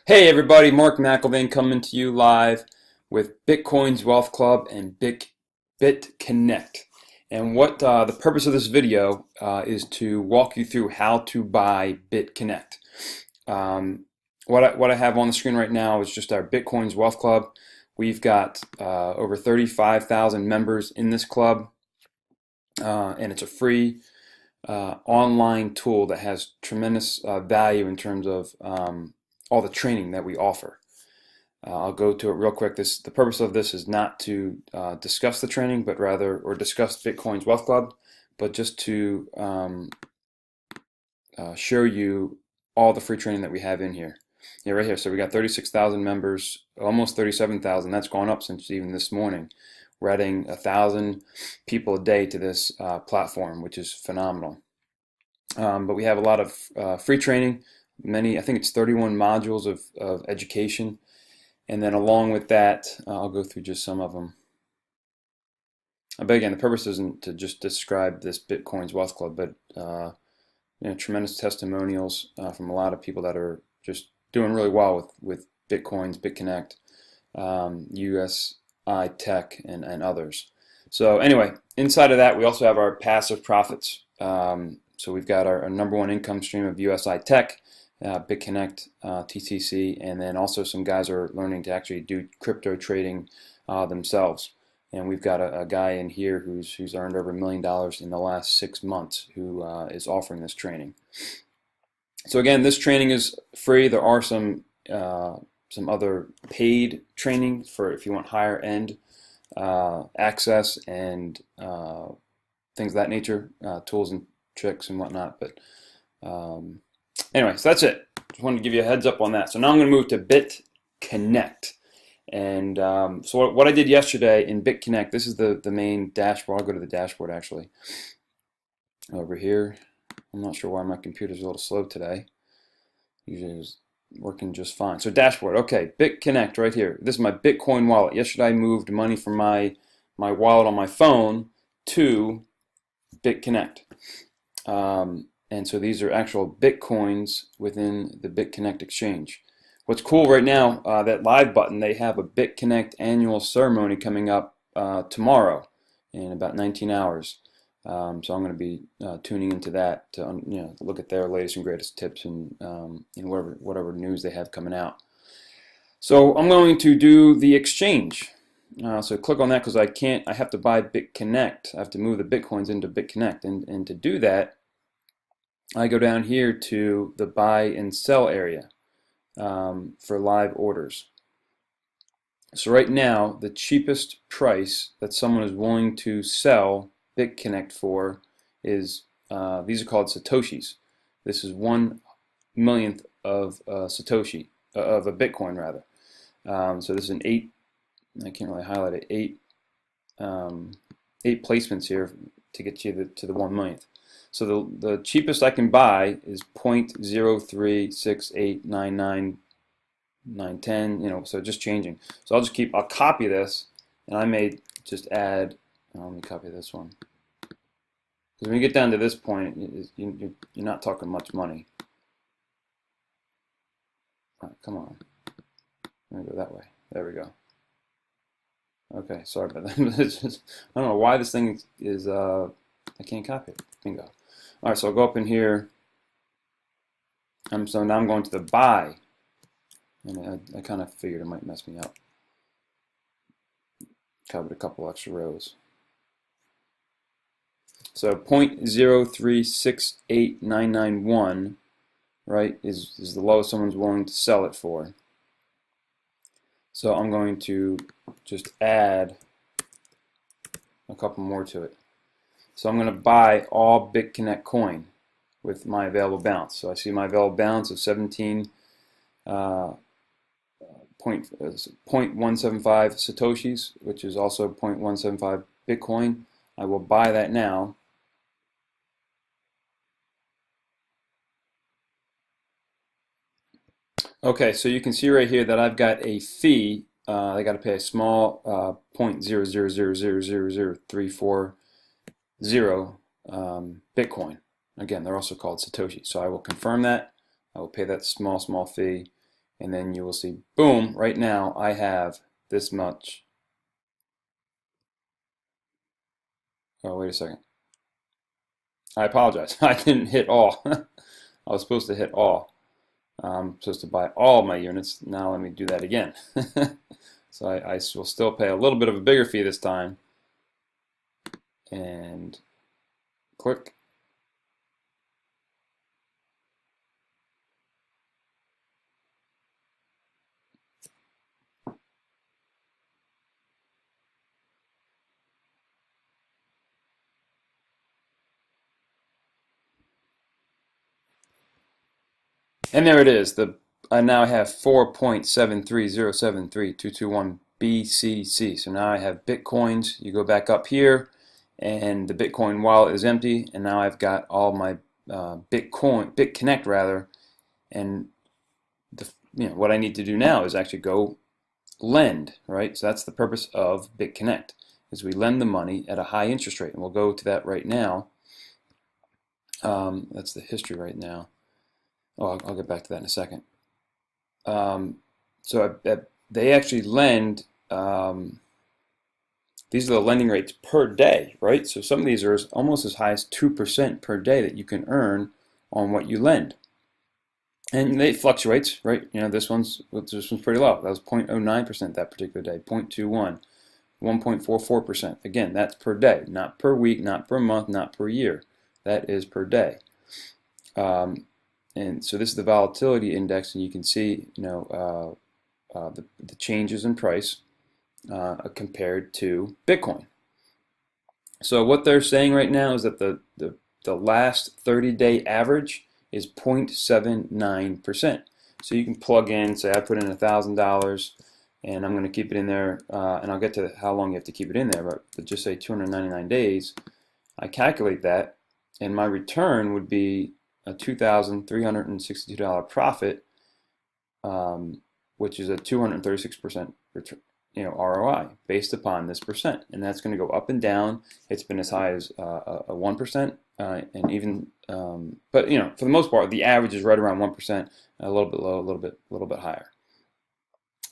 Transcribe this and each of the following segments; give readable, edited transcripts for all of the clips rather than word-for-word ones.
Hey everybody, Mark McElvain coming to you live with Bitcoin's Wealth Club and BitConnect. And what the purpose of this video is to walk you through how to buy BitConnect. What I have on the screen right now is just our Bitcoin's Wealth Club. We've got over 35,000 members in this club, and it's a free online tool that has tremendous value in terms of all the training that we offer. I'll go to it real quick. The purpose of this is not to discuss the training, but rather, or discuss Bitcoin's Wealth Club, but just to show you all the free training that we have in here. Yeah, right here. So we got 36,000 members, almost 37,000. That's gone up since even this morning. We're adding 1,000 people a day to this platform, which is phenomenal. But we have a lot of free training. I think it's 31 modules of education. And then along with that, I'll go through just some of them. But again, the purpose isn't to just describe this Bitcoin's Wealth Club, but tremendous testimonials from a lot of people that are just doing really well with Bitcoins, BitConnect, USI Tech, and others. So anyway, inside of that, we also have our passive profits. So we've got our number one income stream of USI Tech, BitConnect, TTC, and then also some guys are learning to actually do crypto trading themselves. And we've got a guy in here who's earned over $1 million in the last 6 months who is offering this training. So again, this training is free. There are some other paid training for if you want higher end access and things of that nature, tools and tricks and whatnot. But anyway, so that's it. Just wanted to give you a heads up on that. So now I'm going to move to BitConnect. And so what I did yesterday in BitConnect, this is the main dashboard. I'll go to the dashboard actually. Over here. I'm not sure why my computer's a little slow today. Usually it's working just fine. So dashboard, okay, BitConnect right here. This is my Bitcoin wallet. Yesterday I moved money from my wallet on my phone to BitConnect. And so these are actual Bitcoins within the BitConnect exchange. What's cool right now, that live button, they have a BitConnect annual ceremony coming up tomorrow in about 19 hours. So I'm going to be tuning into that to look at their latest and greatest tips and whatever news they have coming out. So I'm going to do the exchange. So click on that because I have to buy BitConnect. I have to move the Bitcoins into BitConnect, and to do that, I go down here to the buy and sell area for live orders. So right now, the cheapest price that someone is willing to sell BitConnect for is, these are called Satoshis. This is 1/1,000,000th of Satoshi, of a Bitcoin rather. So this is an I can't really highlight it, 8 placements here to get you to the 1/1,000,000th. So the cheapest I can buy is 0.03689910, so just changing. So I'll copy this, and I may just add, let me copy this one. Because when you get down to this point, you're not talking much money. All right, come on. Let me go that way. There we go. Okay, sorry about that. I don't know why this thing is, I can't copy it. Bingo. All right, so I'll go up in here. So now I'm going to the buy. And I kind of figured it might mess me up. Covered a couple extra rows. So 0.0368991, right, is the lowest someone's willing to sell it for. So I'm going to just add a couple more to it. So I'm going to buy all BitConnect coin with my available balance. So I see my available balance of 17.175 Satoshis, which is also 0.175 Bitcoin. I will buy that now. Okay, so you can see right here that I've got a fee. I got to pay a small 0.000000340 Bitcoin. Again, they're also called Satoshi. So I will confirm that. I will pay that small fee, and then you will see, boom, right now I have this much. Oh, wait a second. I apologize. I didn't hit all. I was supposed to hit all. I'm supposed to buy all my units. Now let me do that again. So I will still pay a little bit of a bigger fee this time. And click. And there it is. I now have 4.73073.221 BCC. So now I have Bitcoins. You go back up here, and the Bitcoin wallet is empty. And now I've got all my BitConnect rather. And what I need to do now is actually go lend, right? So that's the purpose of BitConnect, is we lend the money at a high interest rate. And we'll go to that right now. That's the history right now. Oh, I'll get back to that in a second. They actually lend, these are the lending rates per day, right? So some of these are almost as high as 2% per day that you can earn on what you lend. And it fluctuates, right? This one's pretty low. That was 0.09% that particular day, 0.21, 1.44%. Again, that's per day, not per week, not per month, not per year. That is per day. And so this is the volatility index, and you can see, the changes in price compared to Bitcoin. So what they're saying right now is that the last 30-day average is 0.79%. So you can plug in, say I put in $1,000, and I'm going to keep it in there, and I'll get to how long you have to keep it in there, but just say 299 days. I calculate that, and my return would be a $2,362 profit, which is a 236% return, ROI based upon this percent, and that's going to go up and down. It's been as high as a 1%, and even, but for the most part, the average is right around 1%, a little bit low, a little bit higher.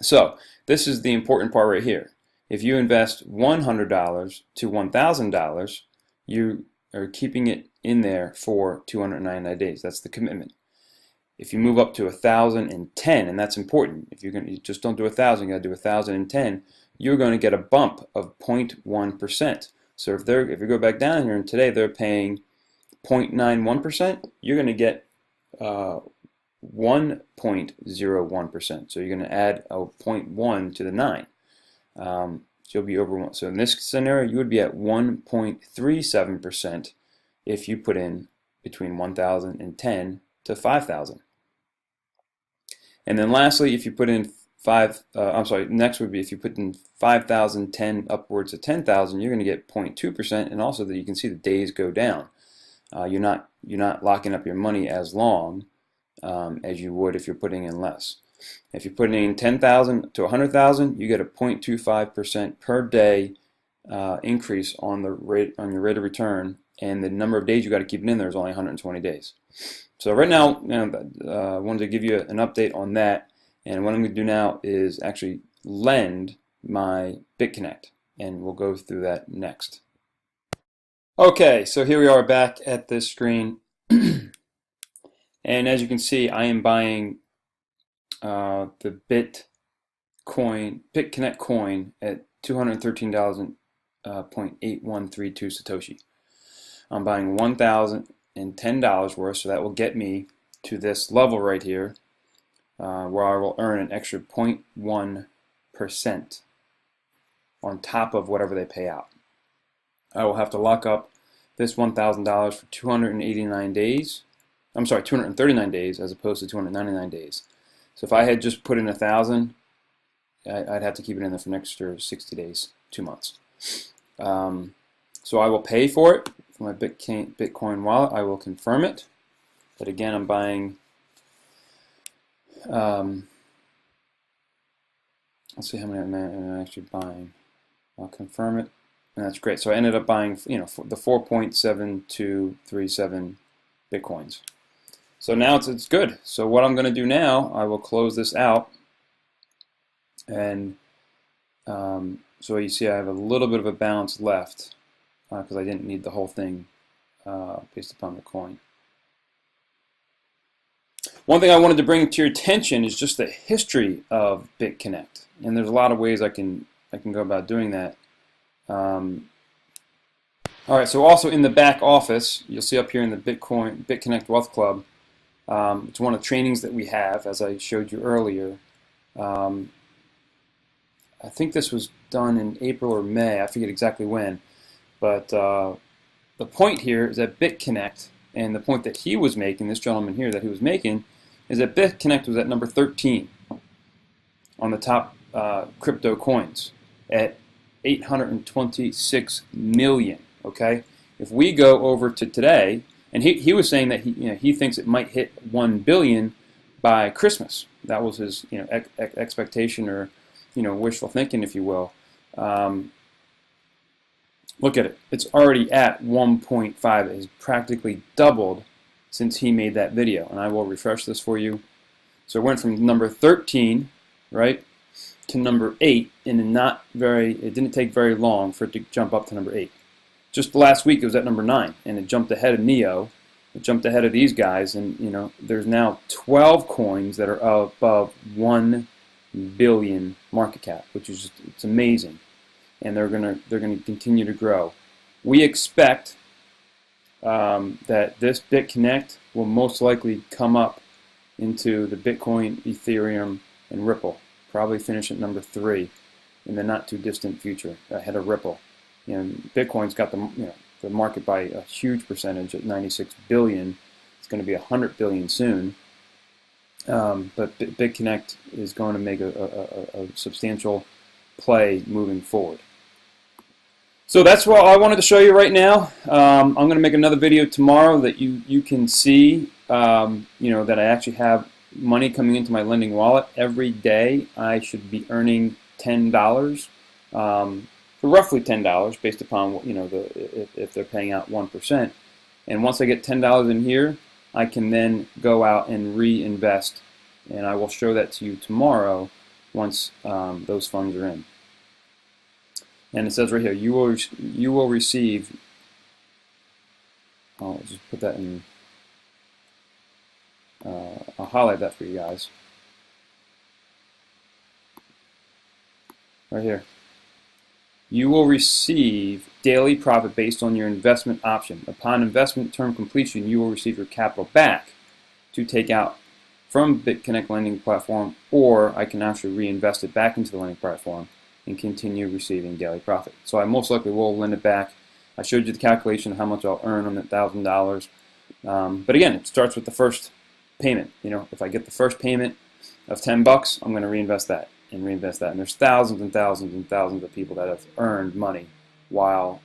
So this is the important part right here. If you invest $100 to $1,000, you are keeping it in there for 299 days. That's the commitment. If you move up to 1,010, and that's important, if you just don't do 1,000, you got to do 1,010, you're going to get a bump of 0.1%. So if you go back down here, and today they're paying 0.91%, you're going to get 1.01%. So you're going to add a 0.1 to the 9. So you'll be over 1. So in this scenario, you would be at 1.37% if you put in between 1,010 to 5,000. And then lastly, if you put in next would be if you put in 5,010 upwards of 10,000, you're going to get 0.2%, and also that you can see the days go down. You're not locking up your money as long as you would if you're putting in less. If you're putting in 10,000 to 100,000, you get a 0.25% per day increase on your rate of return, and the number of days you got to keep it in there is only 120 days. So right now, I wanted to give you an update on that, and what I'm going to do now is actually lend my BitConnect, and we'll go through that next. Okay, so here we are back at this screen, and as you can see, I am buying the BitConnect coin at $213.8132 Satoshi. I'm buying $1,010 worth, so that will get me to this level right here, where I will earn an extra 0.1% on top of whatever they pay out. I will have to lock up this $1,000 for 289 days. I'm sorry, 239 days as opposed to 299 days. So if I had just put in 1,000, I'd have to keep it in there for an extra 60 days, 2 months. So I will pay for it for my Bitcoin wallet. I will confirm it. But again, I'm buying, let's see how many I'm actually buying. I'll confirm it, and that's great. So I ended up buying, the 4.7237 Bitcoins. So now it's good. So what I'm going to do now, I will close this out, and so you see I have a little bit of a balance left because I didn't need the whole thing based upon the coin. One thing I wanted to bring to your attention is just the history of BitConnect, and there's a lot of ways I can go about doing that. All right, so also in the back office, you'll see up here in the BitConnect Wealth Club, it's one of the trainings that we have, as I showed you earlier. I think this was done in April or May, I forget exactly when, but the point here is that BitConnect, and the point that he was making, this gentleman here that he was making, is that BitConnect was at number 13 on the top crypto coins at 826 million. Okay, if we go over to today, and he was saying that he thinks it might hit 1 billion by Christmas. That was his expectation, or wishful thinking, if you will. Look at it; it's already at 1.5. It has practically doubled since he made that video. And I will refresh this for you. So it went from number 13, right, to number 8, and it didn't take very long for it to jump up to number 8. Just last week it was at number 9, and it jumped ahead of Neo. It jumped ahead of these guys, and there's now 12 coins that are above 1 billion market cap, which is it's amazing, and they're gonna continue to grow. We expect that this BitConnect will most likely come up into the Bitcoin, Ethereum, and Ripple. Probably finish at number 3 in the not too distant future, ahead of Ripple. Bitcoin's got the market by a huge percentage at 96 billion. It's going to be 100 billion soon. But BitConnect is going to make a substantial play moving forward. So that's what I wanted to show you right now. I'm going to make another video tomorrow that you can see that I actually have money coming into my lending wallet. Every day I should be earning $10. Roughly $10 based upon if they're paying out 1%. And once I get $10 in here, I can then go out and reinvest, and I will show that to you tomorrow once those funds are in. And it says right here, you will receive. I'll just put that in. I'll highlight that for you guys. Right here. You will receive daily profit based on your investment option. Upon investment term completion, you will receive your capital back to take out from BitConnect lending platform, or I can actually reinvest it back into the lending platform and continue receiving daily profit. So I most likely will lend it back. I showed you the calculation of how much I'll earn on that $1,000. But again, it starts with the first payment. If I get the first payment of $10, I'm going to reinvest that. And reinvest that. And there's thousands and thousands and thousands of people that have earned money while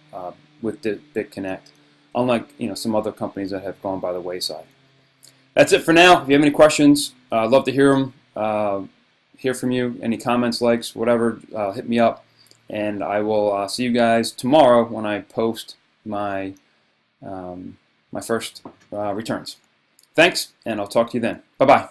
with BitConnect, unlike some other companies that have gone by the wayside. That's it for now. If you have any questions, I'd love to hear them. Hear from you. Any comments, likes, whatever, hit me up, and I will see you guys tomorrow when I post my my first returns. Thanks, and I'll talk to you then. Bye bye.